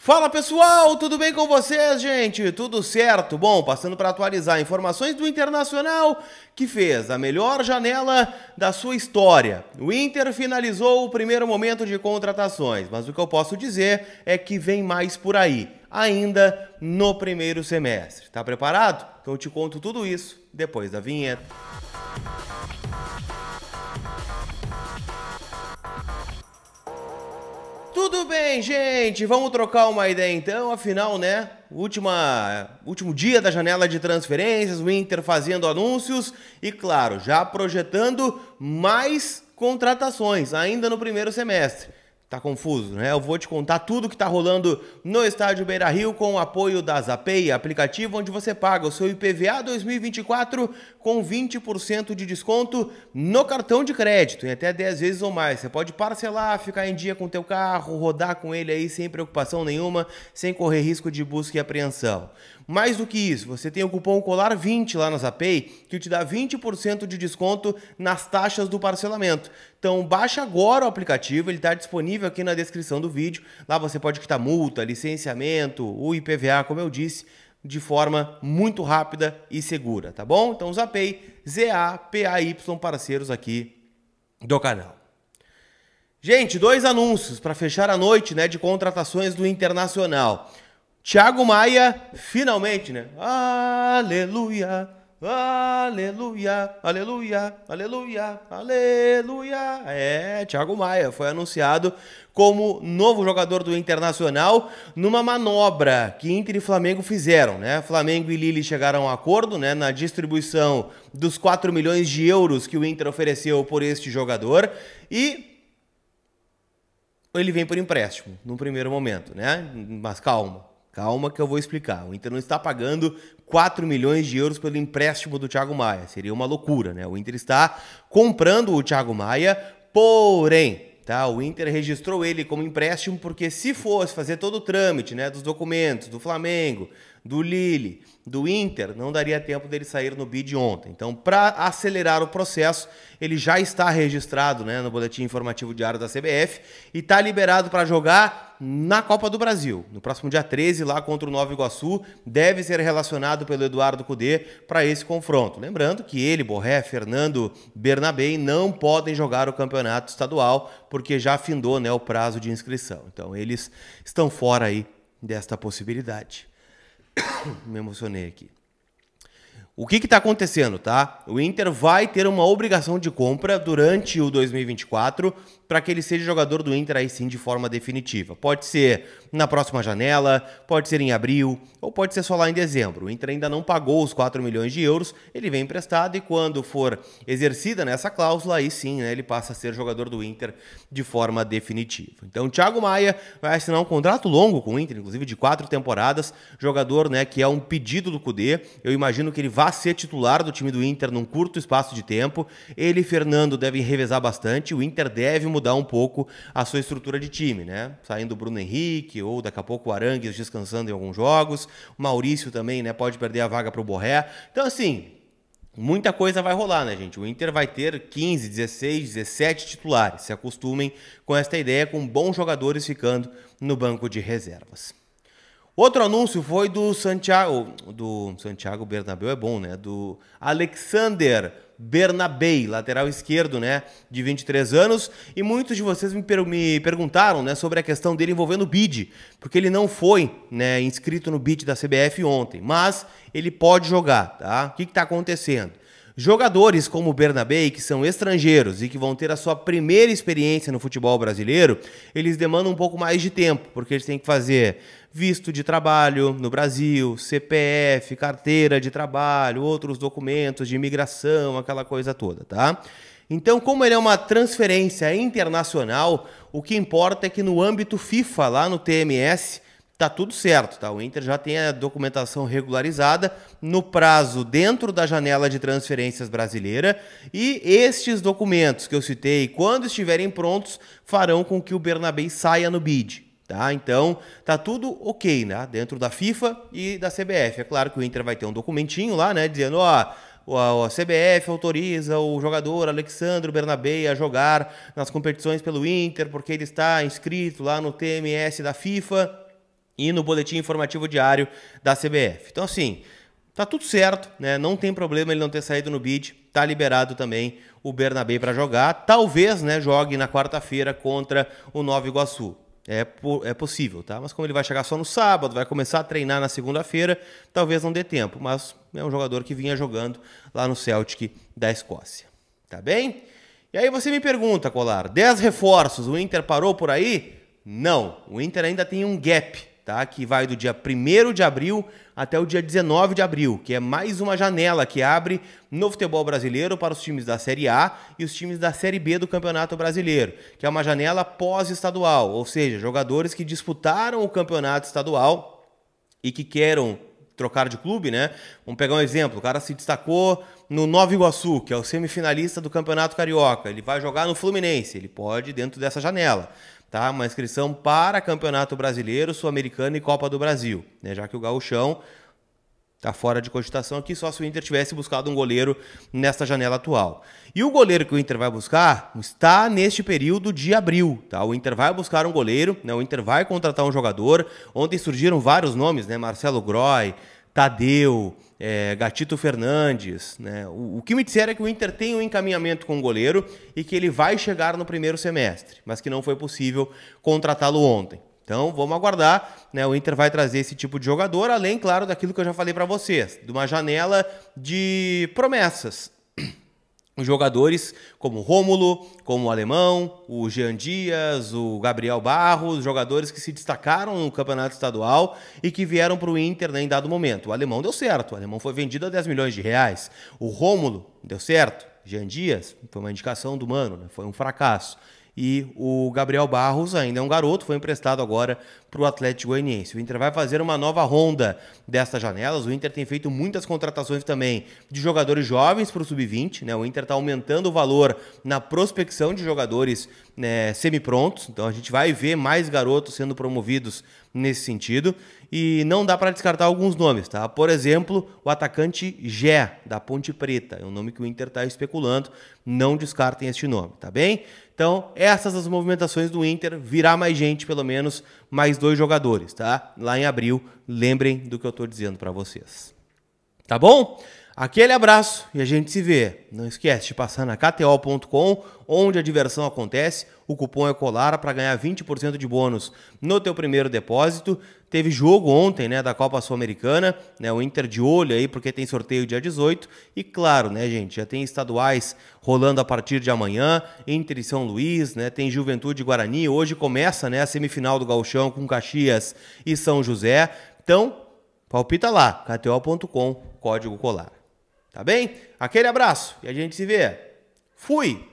Fala pessoal, tudo bem com vocês, gente? Tudo certo? Bom, passando para atualizar informações do Internacional, que fez a melhor janela da sua história. O Inter finalizou o primeiro momento de contratações, mas o que eu posso dizer é que vem mais por aí, ainda no primeiro semestre. Tá preparado? Então eu te conto tudo isso depois da vinheta. Tudo bem, gente? Vamos trocar uma ideia então, afinal, né? Último dia da janela de transferências, o Inter fazendo anúncios e, claro, já projetando mais contratações ainda no primeiro semestre. Tá confuso, né? Eu vou te contar tudo que tá rolando no estádio Beira-Rio com o apoio da Zapay, aplicativo onde você paga o seu IPVA 2024 com 20% de desconto no cartão de crédito, em até 10 vezes ou mais. Você pode parcelar, ficar em dia com o teu carro, rodar com ele aí sem preocupação nenhuma, sem correr risco de busca e apreensão. Mais do que isso, você tem o cupom COLAR20 lá na Zapay, que te dá 20% de desconto nas taxas do parcelamento. Então baixa agora o aplicativo, ele está disponível aqui na descrição do vídeo. Lá você pode quitar multa, licenciamento, o IPVA, como eu disse, de forma muito rápida e segura, tá bom? Então Zapay, Z-A-P-A-Y, parceiros aqui do canal. Gente, dois anúncios para fechar a noite, né, de contratações do Internacional. Thiago Maia, finalmente, né? Aleluia, aleluia, aleluia, aleluia, aleluia. Thiago Maia foi anunciado como novo jogador do Internacional numa manobra que Inter e Flamengo fizeram, né? Flamengo e Lille chegaram a um acordo, né, na distribuição dos 4 milhões de euros que o Inter ofereceu por este jogador e ele vem por empréstimo no primeiro momento, né? Mas calma. Calma que eu vou explicar. O Inter não está pagando 4 milhões de euros pelo empréstimo do Thiago Maia. Seria uma loucura, né? O Inter está comprando o Thiago Maia, porém, tá? O Inter registrou ele como empréstimo porque se fosse fazer todo o trâmite, né, dos documentos do Flamengo, do Lille, do Inter, não daria tempo dele sair no bid ontem. Então, para acelerar o processo, ele já está registrado, né, no boletim informativo diário da CBF e está liberado para jogar na Copa do Brasil. No próximo dia 13, lá contra o Nova Iguaçu, deve ser relacionado pelo Eduardo Cudê para esse confronto. Lembrando que ele, Borré, Fernando, Bernabé não podem jogar o campeonato estadual porque já findou, né, o prazo de inscrição. Então, eles estão fora aí desta possibilidade. Me emocionei aqui. O que está acontecendo, tá? O Inter vai ter uma obrigação de compra durante o 2024 para que ele seja jogador do Inter aí sim de forma definitiva. Pode ser na próxima janela, pode ser em abril ou pode ser só lá em dezembro. O Inter ainda não pagou os 4 milhões de euros, ele vem emprestado e quando for exercida nessa cláusula, aí sim, né, ele passa a ser jogador do Inter de forma definitiva. Então o Thiago Maia vai assinar um contrato longo com o Inter, inclusive de 4 temporadas, jogador, né, que é um pedido do Cudê. Eu imagino que ele vai ser titular do time do Inter num curto espaço de tempo. Ele e Fernando devem revezar bastante. O Inter deve mudar um pouco a sua estrutura de time, né? Saindo o Bruno Henrique ou daqui a pouco o Arangues descansando em alguns jogos. O Maurício também, né, pode perder a vaga para o Borré. Então, assim, muita coisa vai rolar, né, gente? O Inter vai ter 15, 16, 17 titulares. Se acostumem com esta ideia, com bons jogadores ficando no banco de reservas. Outro anúncio foi do Santiago Bernabéu, é bom, né? Do Alexander Bernabé, lateral esquerdo, né? De 23 anos. E muitos de vocês me perguntaram, né, sobre a questão dele envolvendo o bid, porque ele não foi, né, inscrito no bid da CBF ontem, mas ele pode jogar, tá? O que está acontecendo? Jogadores como o Bernabé, que são estrangeiros e que vão ter a sua primeira experiência no futebol brasileiro, eles demandam um pouco mais de tempo, porque eles têm que fazer visto de trabalho no Brasil, CPF, carteira de trabalho, outros documentos de imigração, aquela coisa toda, tá? Então, como ele é uma transferência internacional, o que importa é que no âmbito FIFA, lá no TMS, tá tudo certo, tá? O Inter já tem a documentação regularizada no prazo dentro da janela de transferências brasileira e estes documentos que eu citei, quando estiverem prontos, farão com que o Bernabé saia no bid, tá? Então, tá tudo ok, né? Dentro da FIFA e da CBF. É claro que o Inter vai ter um documentinho lá, né? Dizendo, ó, a CBF autoriza o jogador Alexandre Bernabé a jogar nas competições pelo Inter porque ele está inscrito lá no TMS da FIFA. e no boletim informativo diário da CBF. Então, assim, tá tudo certo, né? Não tem problema ele não ter saído no bid. Tá liberado também o Bernabé para jogar. Talvez, né, jogue na quarta-feira contra o Nova Iguaçu. É possível, tá? Mas como ele vai chegar só no sábado, vai começar a treinar na segunda-feira, talvez não dê tempo. Mas é um jogador que vinha jogando lá no Celtic da Escócia. Tá bem? E aí você me pergunta, Colar, 10 reforços, o Inter parou por aí? Não, o Inter ainda tem um gap, tá? Que vai do dia 1º de abril até o dia 19 de abril, que é mais uma janela que abre no futebol brasileiro para os times da Série A e os times da Série B do Campeonato Brasileiro, que é uma janela pós-estadual, ou seja, jogadores que disputaram o campeonato estadual e que queiram trocar de clube, né? Vamos pegar um exemplo, o cara se destacou no Nova Iguaçu, que é o semifinalista do Campeonato Carioca, ele vai jogar no Fluminense, ele pode dentro dessa janela. Tá? Uma inscrição para Campeonato Brasileiro, Sul-Americano e Copa do Brasil, né? Já que o Gauchão está fora de cogitação aqui, só se o Inter tivesse buscado um goleiro nesta janela atual. E o goleiro que o Inter vai buscar está neste período de abril. Tá? O Inter vai buscar um goleiro, né? O Inter vai contratar um jogador. Ontem surgiram vários nomes, né? Marcelo Groy, Tadeu, Gatito Fernandes, né? O que me disseram é que o Inter tem um encaminhamento com o goleiro e que ele vai chegar no primeiro semestre, mas que não foi possível contratá-lo ontem. Então vamos aguardar, né? O Inter vai trazer esse tipo de jogador, além, claro, daquilo que eu já falei para vocês, de uma janela de promessas. Jogadores como o Rômulo, como o Alemão, o Jean Dias, o Gabriel Barros, jogadores que se destacaram no campeonato estadual e que vieram para o Inter, né, em dado momento. O Alemão deu certo, o Alemão foi vendido a 10 milhões de reais. O Rômulo deu certo, Jean Dias foi uma indicação do Mano, né, foi um fracasso. E o Gabriel Barros ainda é um garoto, foi emprestado agora para o Atlético Goianiense. O Inter vai fazer uma nova ronda destas janelas. O Inter tem feito muitas contratações também de jogadores jovens para o Sub-20. Né? O Inter está aumentando o valor na prospecção de jogadores, né, semi-prontos. Então a gente vai ver mais garotos sendo promovidos nesse sentido. E não dá para descartar alguns nomes, tá? Por exemplo, o atacante Gé, da Ponte Preta. É um nome que o Inter está especulando. Não descartem este nome, tá bem? Então, essas as movimentações do Inter. Virá mais gente, pelo menos mais 2 jogadores, tá? Lá em abril, lembrem do que eu estou dizendo para vocês. Tá bom? Aquele abraço e a gente se vê. Não esquece de passar na KTO.com, onde a diversão acontece. O cupom é Colar para ganhar 20% de bônus no teu primeiro depósito. Teve jogo ontem, né, da Copa Sul-Americana, né, o Inter de olho aí porque tem sorteio dia 18. E claro, né, gente, já tem estaduais rolando a partir de amanhã, Inter e São Luís, né, tem Juventude e Guarani. Hoje começa, né, a semifinal do Gauchão com Caxias e São José. Então, palpita lá, KTO.com, código Colar. Tá bem? Aquele abraço e a gente se vê. Fui!